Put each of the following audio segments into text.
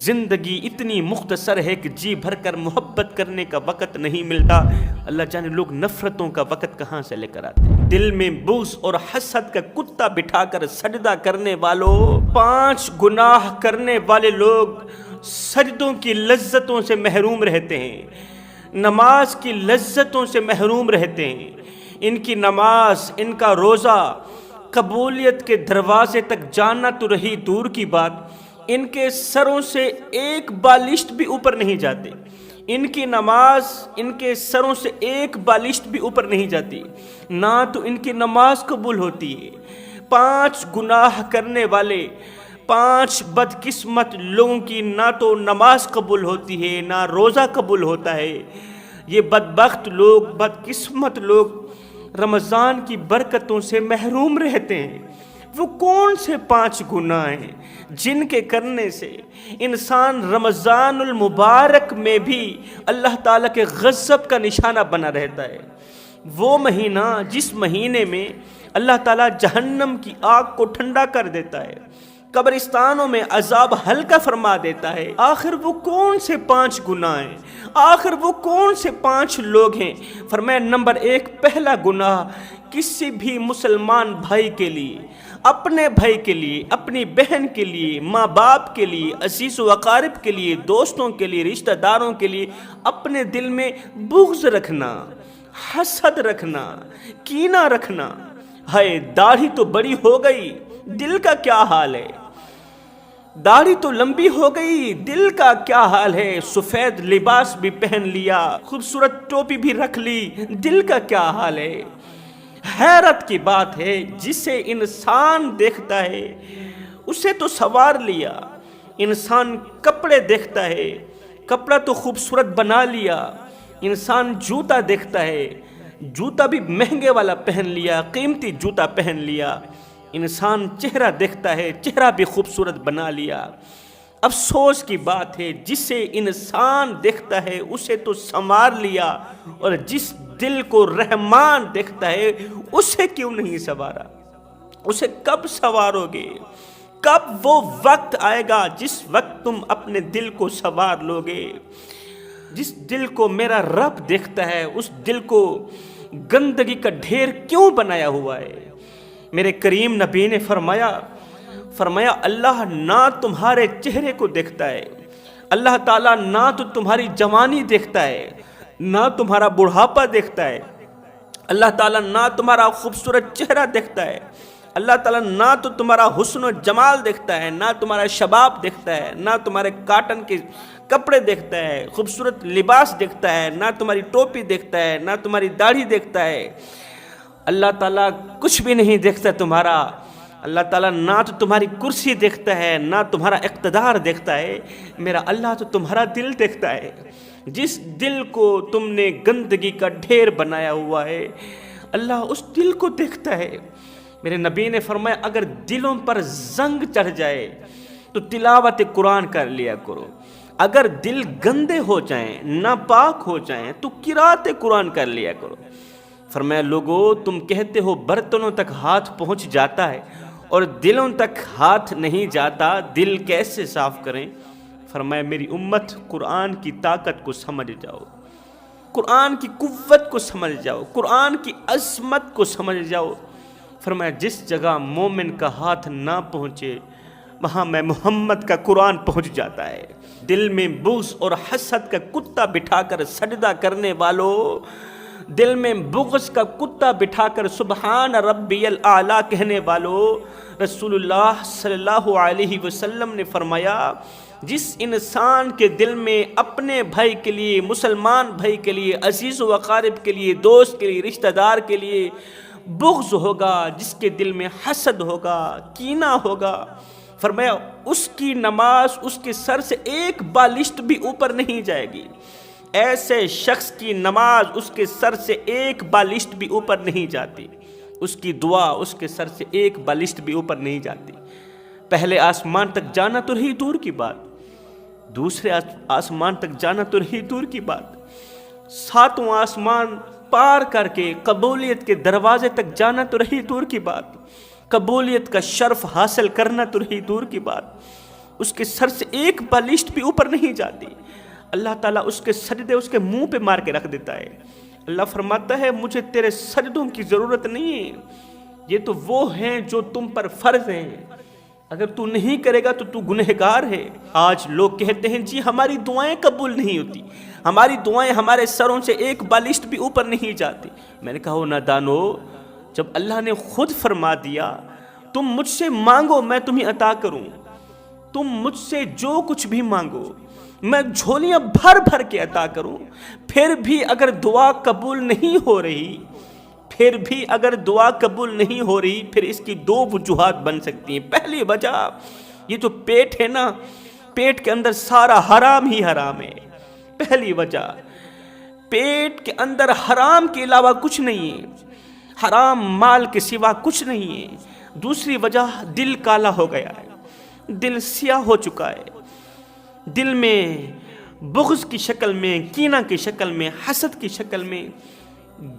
زندگی اتنی مختصر ہے کہ جی بھر کر محبت کرنے کا وقت نہیں ملتا. اللہ جانے لوگ نفرتوں کا وقت کہاں سے لے کر آتے ہیں. دل میں بغض اور حسد کا کتا بٹھا کر سجدہ کرنے والوں، 5 گناہ کرنے والے لوگ سجدوں کی لذتوں سے محروم رہتے ہیں، نماز کی لذتوں سے محروم رہتے ہیں. ان کی نماز، ان کا روزہ قبولیت کے دروازے تک جانا تو رہی دور کی بات، ان کے سروں سے ایک بالشت بھی اوپر نہیں جاتے. ان کی نماز ان کے سروں سے ایک بالشت بھی اوپر نہیں جاتی، نہ تو ان کی نماز قبول ہوتی ہے. 5 گناہ کرنے والے، 5 بدقسمت لوگوں کی نہ تو نماز قبول ہوتی ہے، نہ روزہ قبول ہوتا ہے. یہ بدبخت لوگ، بدقسمت لوگ رمضان کی برکتوں سے محروم رہتے ہیں. وہ کون سے 5 گناہ ہیں جن کے کرنے سے انسان رمضان المبارک میں بھی اللہ تعالیٰ کے غضب کا نشانہ بنا رہتا ہے؟ وہ مہینہ جس مہینے میں اللہ تعالیٰ جہنم کی آگ کو ٹھنڈا کر دیتا ہے، قبرستانوں میں عذاب ہلکا فرما دیتا ہے. آخر وہ کون سے 5 گناہ ہیں؟ آخر وہ کون سے 5 لوگ ہیں؟ فرمایا نمبر 1، پہلا گناہ کسی بھی مسلمان بھائی کے لیے، اپنے بھائی کے لیے، اپنی بہن کے لیے، ماں باپ کے لیے، عزیز و اقارب کے لیے، دوستوں کے لیے، رشتہ داروں کے لیے اپنے دل میں بغض رکھنا، حسد رکھنا، کینہ رکھنا. ہائے داڑھی تو بڑی ہو گئی، دل کا کیا حال ہے؟ داڑھی تو لمبی ہو گئی، دل کا کیا حال ہے؟ سفید لباس بھی پہن لیا، خوبصورت ٹوپی بھی رکھ لی، دل کا کیا حال ہے؟ حیرت کی بات ہے، جسے انسان دیکھتا ہے اسے تو سنوار لیا. انسان کپڑے دیکھتا ہے، کپڑا تو خوبصورت بنا لیا. انسان جوتا دیکھتا ہے، جوتا بھی مہنگے والا پہن لیا، قیمتی جوتا پہن لیا. انسان چہرہ دیکھتا ہے، چہرہ بھی خوبصورت بنا لیا. افسوس کی بات ہے، جسے انسان دیکھتا ہے اسے تو سنوار لیا، اور جس دل کو رحمان دیکھتا ہے اسے کیوں نہیں سنوارا؟ اسے کب سنوارو گے؟ کب وہ وقت آئے گا جس وقت تم اپنے دل کو سنوار لو گے؟ جس دل کو میرا رب دیکھتا ہے اس دل کو گندگی کا ڈھیر کیوں بنایا ہوا ہے؟ میرے کریم نبی نے فرمایا اللہ نہ تمہارے چہرے کو دیکھتا ہے، اللہ تعالیٰ نہ تو تمہاری جوانی دیکھتا ہے، نہ تمہارا بڑھاپا دیکھتا ہے، اللہ تعالیٰ نہ تمہارا خوبصورت چہرہ دیکھتا ہے، اللہ تعالیٰ نہ تو تمہارا حسن و جمال دیکھتا ہے، نہ تمہارا شباب دیکھتا ہے، نہ تمہارے کاٹن کے کپڑے دیکھتا ہے، خوبصورت لباس دیکھتا ہے، نہ تمہاری ٹوپی دیکھتا ہے، نہ تمہاری داڑھی دیکھتا ہے. اللہ تعالیٰ کچھ بھی نہیں دیکھتا تمہارا. اللہ تعالیٰ نہ تو تمہاری کرسی دیکھتا ہے، نہ تمہارا اقتدار دیکھتا ہے. میرا اللہ تو تمہارا دل دیکھتا ہے. جس دل کو تم نے گندگی کا ڈھیر بنایا ہوا ہے اللہ اس دل کو دیکھتا ہے. میرے نبی نے فرمایا اگر دلوں پر زنگ چڑھ جائے تو تلاوت قرآن کر لیا کرو. اگر دل گندے ہو جائیں، ناپاک ہو جائیں تو قرأت قرآن کر لیا کرو. فرمایا لوگو تم کہتے ہو برتنوں تک ہاتھ پہنچ جاتا ہے اور دلوں تک ہاتھ نہیں جاتا، دل کیسے صاف کریں؟ فرمایا میری امت قرآن کی طاقت کو سمجھ جاؤ، قرآن کی قوت کو سمجھ جاؤ، قرآن کی عظمت کو سمجھ جاؤ. فرمایا جس جگہ مومن کا ہاتھ نہ پہنچے وہاں میں محمد کا قرآن پہنچ جاتا ہے. دل میں بغض اور حسد کا کتا بٹھا کر سجدہ کرنے والوں، دل میں بغض کا کتا بٹھا کر سبحان ربی الاعلیٰ کہنے والوں، رسول اللہ صلی اللہ علیہ وسلم نے فرمایا جس انسان کے دل میں اپنے بھائی کے لیے، مسلمان بھائی کے لیے، عزیز و اقارب کے لیے، دوست کے لیے، رشتہ دار کے لیے بغض ہوگا، جس کے دل میں حسد ہوگا، کینہ ہوگا، فرمایا اس کی نماز اس کے سر سے ایک بالشت بھی اوپر نہیں جائے گی. ایسے شخص کی نماز اس کے سر سے ایک بالشت بھی اوپر نہیں جاتی، اس کی دعا اس کے سر سے ایک بالشت بھی اوپر نہیں جاتی. پہلے آسمان تک جانا تو رہی دور کی بات، دوسرے آسمان تک جانا تو رہی دور کی بات، 7واں آسمان پار کر کے قبولیت کے دروازے تک جانا تو رہی دور کی بات، قبولیت کا شرف حاصل کرنا تو رہی دور کی بات. اس کے سر سے ایک بالشت بھی اوپر نہیں جاتی، اللہ تعالیٰ اس کے سجدے اس کے منہ پہ مار کے رکھ دیتا ہے۔ اللہ فرماتا ہے مجھے تیرے سجدوں کی ضرورت نہیں ہے، یہ تو وہ ہیں جو تم پر فرض ہیں، اگر تو نہیں کرے گا تو تو گنہگار ہے۔ آج لوگ کہتے ہیں جی ہماری دعائیں قبول نہیں ہوتی، ہماری دعائیں ہمارے سروں سے ایک بالشت بھی اوپر نہیں جاتی۔ میں نے کہا نادانو، جب اللہ نے خود فرما دیا تم مجھ سے مانگو میں تمہیں عطا کروں، تم مجھ سے جو کچھ بھی مانگو میں جھولیاں بھر بھر کے عطا کروں، پھر بھی اگر دعا قبول نہیں ہو رہی، پھر اس کی دو وجوہات بن سکتی ہیں۔ پہلی وجہ یہ جو پیٹ ہے نا، پیٹ کے اندر سارا حرام ہی حرام ہے۔ پہلی وجہ پیٹ کے اندر حرام کے علاوہ کچھ نہیں ہے، حرام مال کے سوا کچھ نہیں ہے۔ دوسری وجہ دل کالا ہو گیا ہے، دل سیاہ ہو چکا ہے، دل میں بغض کی شکل میں، کینہ کی شکل میں، حسد کی شکل میں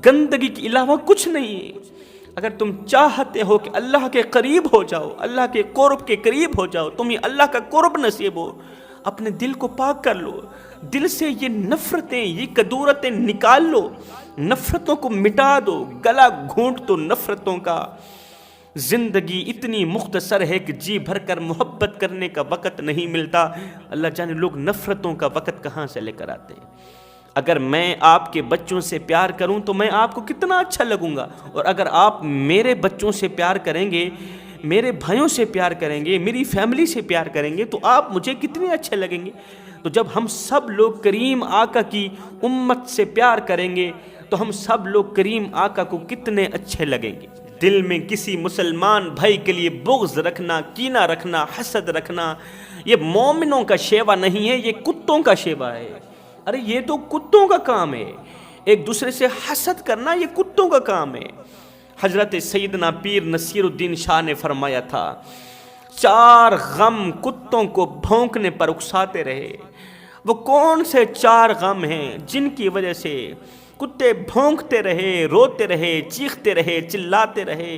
گندگی کے علاوہ کچھ نہیں ہے۔ اگر تم چاہتے ہو کہ اللہ کے قریب ہو جاؤ، اللہ کے قرب کے قریب ہو جاؤ، تمہیں اللہ کا قرب نصیب ہو، اپنے دل کو پاک کر لو، دل سے یہ نفرتیں، یہ کدورتیں نکال لو، نفرتوں کو مٹا دو، گلا گھونٹ دو نفرتوں کا۔ زندگی اتنی مختصر ہے کہ جی بھر کر محبت کرنے کا وقت نہیں ملتا، اللہ جانے لوگ نفرتوں کا وقت کہاں سے لے کر آتے ہیں۔ اگر میں آپ کے بچوں سے پیار کروں تو میں آپ کو کتنا اچھا لگوں گا، اور اگر آپ میرے بچوں سے پیار کریں گے، میرے بھائیوں سے پیار کریں گے، میری فیملی سے پیار کریں گے تو آپ مجھے کتنے اچھے لگیں گے۔ تو جب ہم سب لوگ کریم آقا کی امت سے پیار کریں گے تو ہم سب لوگ کریم آقا کو کتنے اچھے لگیں گے۔ دل میں کسی مسلمان بھائی کے لیے بغض رکھنا، کینہ رکھنا، حسد رکھنا، یہ مومنوں کا شیوا نہیں ہے، یہ کتوں کا شیوا ہے۔ ارے یہ تو کتوں کا کام ہے، ایک دوسرے سے حسد کرنا یہ کتوں کا کام ہے۔ حضرت سیدنا پیر نصیر الدین شاہ نے فرمایا تھا 4 غم کتوں کو بھونکنے پر اکساتے رہے۔ وہ کون سے 4 غم ہیں جن کی وجہ سے کتے بھونکتے رہے، روتے رہے، چیختے رہے، چلاتے رہے،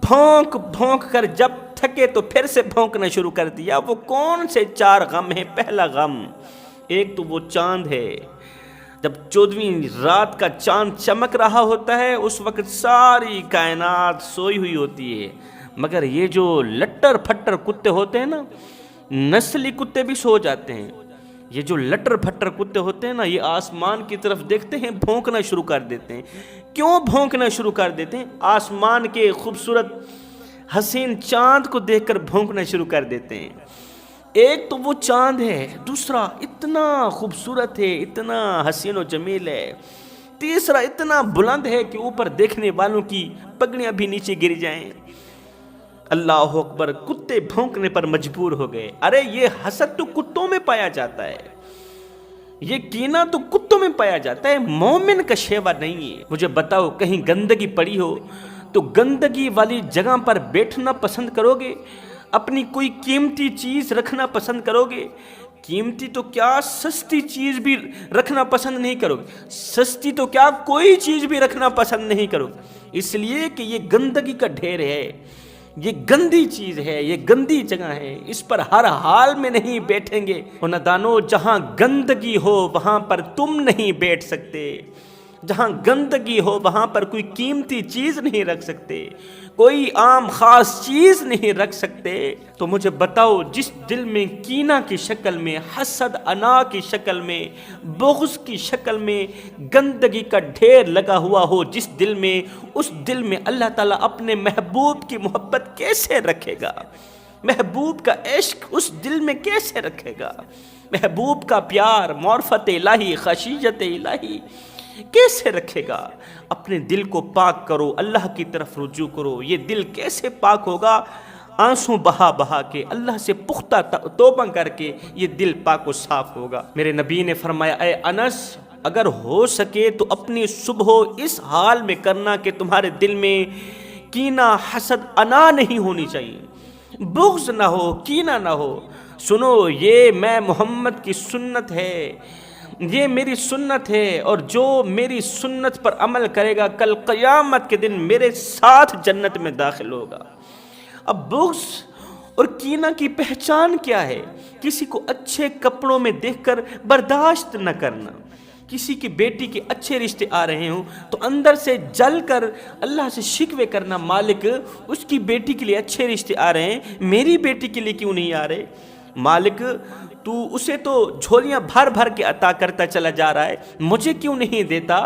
بھونک بھونک کر جب تھکے تو پھر سے بھونکنا شروع کر دیا؟ وہ کون سے 4 غم ہیں؟ پہلا غم، ایک تو وہ چاند ہے، جب 14ویں رات کا چاند چمک رہا ہوتا ہے اس وقت ساری کائنات سوئی ہوئی ہوتی ہے، مگر یہ جو لٹر پھٹر کتے ہوتے ہیں نا، نسلی کتے بھی سو جاتے ہیں۔ یہ جو لٹر پھٹر کتے ہوتے ہیں نا، یہ آسمان کی طرف دیکھتے ہیں بھونکنا شروع کر دیتے ہیں۔ کیوں بھونکنا شروع کر دیتے ہیں؟ آسمان کے خوبصورت حسین چاند کو دیکھ کر بھونکنا شروع کر دیتے ہیں۔ ایک تو وہ چاند ہے، دوسرا اتنا خوبصورت ہے، اتنا حسین و جمیل ہے، تیسرا اتنا بلند ہے کہ اوپر دیکھنے والوں کی پگڑیاں بھی نیچے گر جائیں۔ اللہ اکبر، کتے بھونکنے پر مجبور ہو گئے۔ ارے یہ حسد تو کتوں میں پایا جاتا ہے، یہ کینہ تو کتوں میں پایا جاتا ہے، مومن کا شیوا نہیں ہے۔ مجھے بتاؤ کہیں گندگی پڑی ہو تو گندگی والی جگہ پر بیٹھنا پسند کرو گے؟ اپنی کوئی قیمتی چیز رکھنا پسند کرو گے؟ قیمتی تو کیا سستی چیز بھی رکھنا پسند نہیں کرو گے، سستی تو کیا کوئی چیز بھی رکھنا پسند نہیں کرو گے، اس لیے کہ یہ گندگی کا ڈھیر ہے، یہ گندی چیز ہے، یہ گندی جگہ ہے، اس پر ہر حال میں نہیں بیٹھیں گے۔ نادانو، جہاں گندگی ہو وہاں پر تم نہیں بیٹھ سکتے، جہاں گندگی ہو وہاں پر کوئی قیمتی چیز نہیں رکھ سکتے، کوئی عام خاص چیز نہیں رکھ سکتے۔ تو مجھے بتاؤ، جس دل میں کینہ کی شکل میں، حسد انا کی شکل میں، بغض کی شکل میں گندگی کا ڈھیر لگا ہوا ہو، جس دل میں، اس دل میں اللہ تعالیٰ اپنے محبوب کی محبت کیسے رکھے گا؟ محبوب کا عشق اس دل میں کیسے رکھے گا؟ محبوب کا پیار، معرفت الہی، خشیت الہی کیسے رکھے گا؟ اپنے دل کو پاک کرو، اللہ کی طرف رجوع کرو۔ یہ دل کیسے پاک ہوگا؟ آنسوں بہا بہا کے، اللہ سے پختہ توبہ کر کے یہ دل پاک و صاف ہوگا۔ میرے نبی نے فرمایا، اے انس، اگر ہو سکے تو اپنی صبح اس حال میں کرنا کہ تمہارے دل میں کینہ، حسد، انا نہیں ہونی چاہیے، بغض نہ ہو، کینہ نہ ہو۔ سنو، یہ میں محمد کی سنت ہے، یہ میری سنت ہے، اور جو میری سنت پر عمل کرے گا کل قیامت کے دن میرے ساتھ جنت میں داخل ہوگا۔ اب بغض اور کینہ کی پہچان کیا ہے؟ کسی کو اچھے کپڑوں میں دیکھ کر برداشت نہ کرنا۔ کسی کی بیٹی کے اچھے رشتے آ رہے ہوں تو اندر سے جل کر اللہ سے شکوے کرنا، مالک اس کی بیٹی کے لیے اچھے رشتے آ رہے ہیں، میری بیٹی کے لیے کیوں نہیں آ رہے؟ مالک تو اسے تو جھولیاں بھر بھر کے عطا کرتا چلا جا رہا ہے، مجھے کیوں نہیں دیتا؟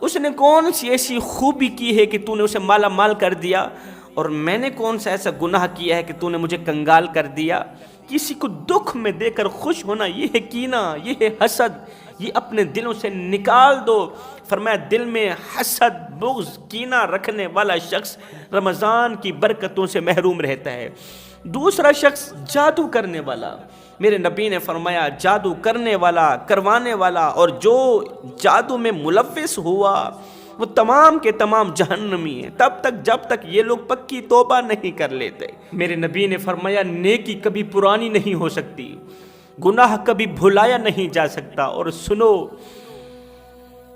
اس نے کون سی ایسی خوبی کی ہے کہ تو نے اسے مالا مال کر دیا، اور میں نے کون سا ایسا گناہ کیا ہے کہ تو نے مجھے کنگال کر دیا؟ کسی کو دکھ میں دے کر خوش ہونا، یہ ہے کینہ، یہ ہے حسد، یہ اپنے دلوں سے نکال دو۔ فرمایا دل میں حسد، بغض، کینہ رکھنے والا شخص رمضان کی برکتوں سے محروم رہتا ہے۔ دوسرا شخص جادو کرنے والا، میرے نبی نے فرمایا جادو کرنے والا، کروانے والا اور جو جادو میں ملوث ہوا وہ تمام کے تمام جہنمی ہیں، تب تک جب تک یہ لوگ پکی توبہ نہیں کر لیتے۔ میرے نبی نے فرمایا نیکی کبھی پرانی نہیں ہو سکتی، گناہ کبھی بھلایا نہیں جا سکتا، اور سنو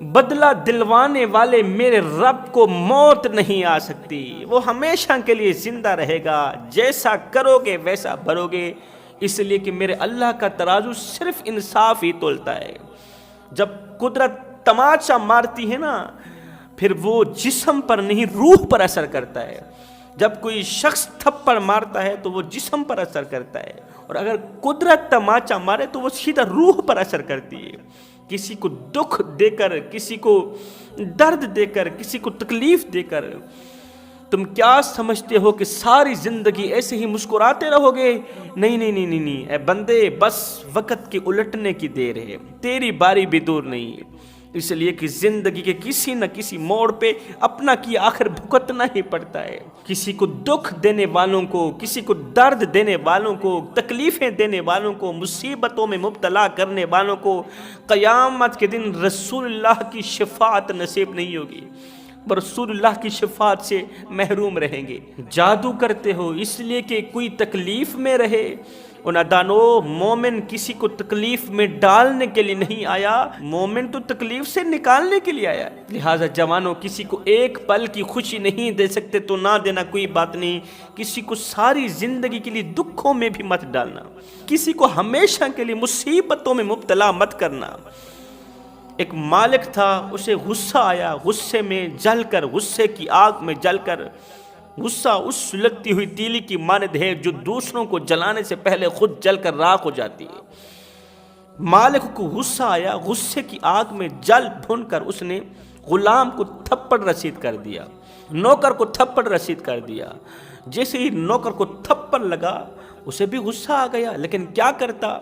بدلہ دلوانے والے میرے رب کو موت نہیں آ سکتی، وہ ہمیشہ کے لیے زندہ رہے گا، جیسا کرو گے ویسا بھرو گے، اس لیے کہ میرے اللہ کا ترازو صرف انصاف ہی تولتا ہے۔ جب قدرت تماچا مارتی ہے نا، پھر وہ جسم پر نہیں روح پر اثر کرتا ہے۔ جب کوئی شخص تھپڑ مارتا ہے تو وہ جسم پر اثر کرتا ہے، اور اگر قدرت تماچا مارے تو وہ سیدھا روح پر اثر کرتی ہے۔ کسی کو دکھ دے کر، کسی کو درد دے کر، کسی کو تکلیف دے کر تم کیا سمجھتے ہو کہ ساری زندگی ایسے ہی مسکراتے رہو گے؟ نہیں نہیں نہیں نہیں اے بندے، بس وقت کے الٹنے کی دیر ہے، تیری باری بھی دور نہیں ہے، اس لیے کہ زندگی کے کسی نہ کسی موڑ پہ اپنا کی آخر بھگتنا ہی پڑتا ہے۔ کسی کو دکھ دینے والوں کو، کسی کو درد دینے والوں کو، تکلیفیں دینے والوں کو، مصیبتوں میں مبتلا کرنے والوں کو قیامت کے دن رسول اللہ کی شفاعت نصیب نہیں ہوگی، رسول اللہ کی شفاعت سے محروم رہیں گے۔ جادو کرتے ہو اس لیے کہ کوئی تکلیف میں رہے، اور نادانو، مومن کسی کو تکلیف میں ڈالنے کے لیے نہیں آیا، مومن تو تکلیف سے نکالنے کے لیے آیا۔ لہٰذا جوانوں، کسی کو ایک پل کی خوشی نہیں دے سکتے تو نہ دینا، کوئی بات نہیں، کسی کو ساری زندگی کے لیے دکھوں میں بھی مت ڈالنا، کسی کو ہمیشہ کے لیے مصیبتوں میں مبتلا مت کرنا۔ ایک مالک تھا، اسے غصہ آیا، غصے میں جل کر، غصے کی آگ میں جل کر، غصہ اس سلگتی ہوئی تیلی کی مانند ہے جو دوسروں کو جلانے سے پہلے خود جل کر راکھ ہو جاتی ہے۔ مالک کو غصہ آیا، غصے کی آگ میں جل بھن کر اس نے غلام کو تھپڑ رسید کر دیا، نوکر کو تھپڑ رسید کر دیا۔ جیسے ہی نوکر کو تھپڑ لگا اسے بھی غصہ آ گیا، لیکن کیا کرتا،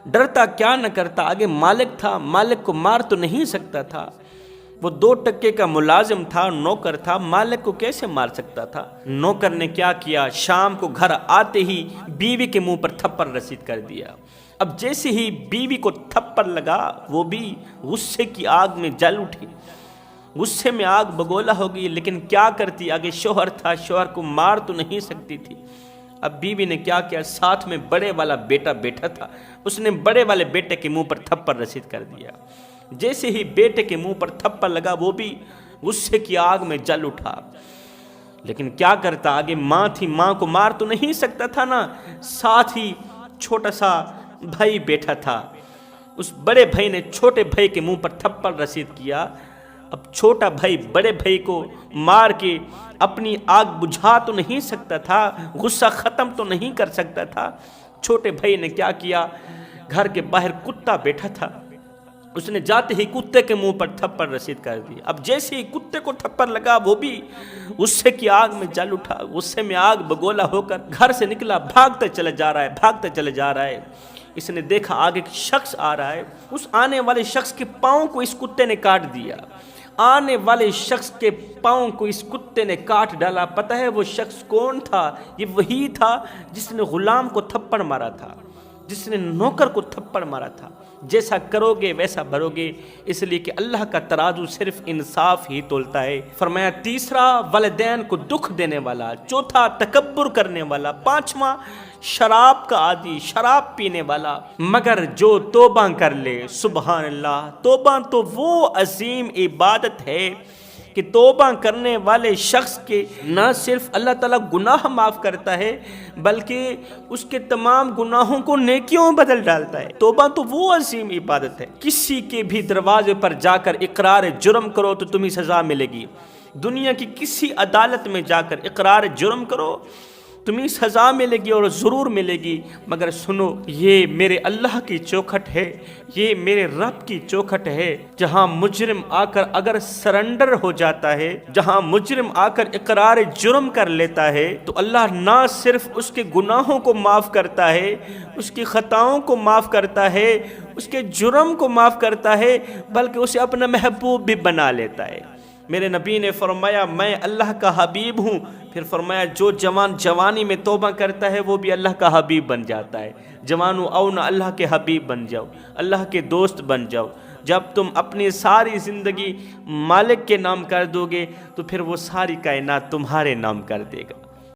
ڈرتا کیا نہ کرتا، آگے مالک تھا، مالک کو مار تو نہیں سکتا تھا، وہ 2 ٹکے کا ملازم تھا، نوکر تھا، مالک کو کیسے مار سکتا تھا؟ نوکر نے کیا کیا، شام کو گھر آتے ہی بیوی کے منہ پر تھپڑ رسید کر دیا۔ اب جیسے ہی بیوی کو تھپڑ لگا وہ بھی غصے کی آگ میں جل اٹھی، غصے میں آگ بگولا ہو گئی، لیکن کیا کرتی، آگے شوہر تھا، شوہر کو مار تو نہیں سکتی تھی۔ اب بیوی نے کیا کیا، ساتھ میں بڑے والا بیٹا بیٹھا تھا، اس نے بڑے والے بیٹے کے منہ پر تھپڑ رسید کر دیا۔ جیسے ہی بیٹے کے منہ پر تھپڑ لگا وہ بھی غصے کی آگ میں جل اٹھا، لیکن کیا کرتا، آگے ماں تھی، ماں کو مار تو نہیں سکتا تھا نا، ساتھ ہی چھوٹا سا بھائی بیٹھا تھا، اس بڑے بھائی نے چھوٹے بھائی کے منہ پر تھپڑ رسید کیا۔ اب چھوٹا بھائی بڑے بھائی کو مار کے اپنی آگ بجھا تو نہیں سکتا تھا، غصہ ختم تو نہیں کر سکتا تھا۔ چھوٹے بھائی نے کیا کیا، گھر کے باہر کتا بیٹھا تھا، اس نے جاتے ہی کتے کے منہ پر تھپڑ رسید کر دی۔ اب جیسے ہی کتے کو تھپڑ لگا وہ بھی غصے کی آگ میں جل اٹھا، غصے میں آگ بگولا ہو کر گھر سے نکلا، بھاگتا چلا جا رہا ہے، بھاگتا چلا جا رہا ہے۔ اس نے دیکھا آگے ایک شخص آ رہا ہے، اس آنے والے شخص کے پاؤں کو اس کتے نے کاٹ دیا، آنے والے شخص کے پاؤں کو اس کتے نے کاٹ ڈالا۔ پتہ ہے وہ شخص کون تھا؟ یہ وہی تھا جس نے غلام کو تھپڑ مارا تھا، جس نے نوکر کو تھپڑ مارا تھا۔ جیسا کرو گے ویسا بھرو گے، اس لیے کہ اللہ کا ترازو صرف انصاف ہی تولتا ہے۔ فرمایا تیسرا والدین کو دکھ دینے والا، چوتھا تکبر کرنے والا، پانچواں شراب کا عادی، شراب پینے والا، مگر جو توبہ کر لے، سبحان اللہ، توبہ تو وہ عظیم عبادت ہے کہ توبہ کرنے والے شخص کے نہ صرف اللہ تعالیٰ گناہ معاف کرتا ہے بلکہ اس کے تمام گناہوں کو نیکیوں میں بدل ڈالتا ہے۔ توبہ تو وہ عظیم عبادت ہے، کسی کے بھی دروازے پر جا کر اقرار جرم کرو تو تمہیں سزا ملے گی، دنیا کی کسی عدالت میں جا کر اقرار جرم کرو تمہیں سزا ملے گی اور ضرور ملے گی، مگر سنو یہ میرے اللہ کی چوکھٹ ہے، یہ میرے رب کی چوکھٹ ہے، جہاں مجرم آ کر اگر سرنڈر ہو جاتا ہے، جہاں مجرم آ کر اقرار جرم کر لیتا ہے تو اللہ نہ صرف اس کے گناہوں کو معاف کرتا ہے، اس کی خطاؤں کو معاف کرتا ہے، اس کے جرم کو معاف کرتا ہے، بلکہ اسے اپنا محبوب بھی بنا لیتا ہے۔ میرے نبی نے فرمایا میں اللہ کا حبیب ہوں، پھر فرمایا جو جوان جوانی میں توبہ کرتا ہے وہ بھی اللہ کا حبیب بن جاتا ہے۔ جوانو آؤ نہ اللہ کے حبیب بن جاؤ، اللہ کے دوست بن جاؤ۔ جب تم اپنی ساری زندگی مالک کے نام کر دو گے تو پھر وہ ساری کائنات تمہارے نام کر دے گا۔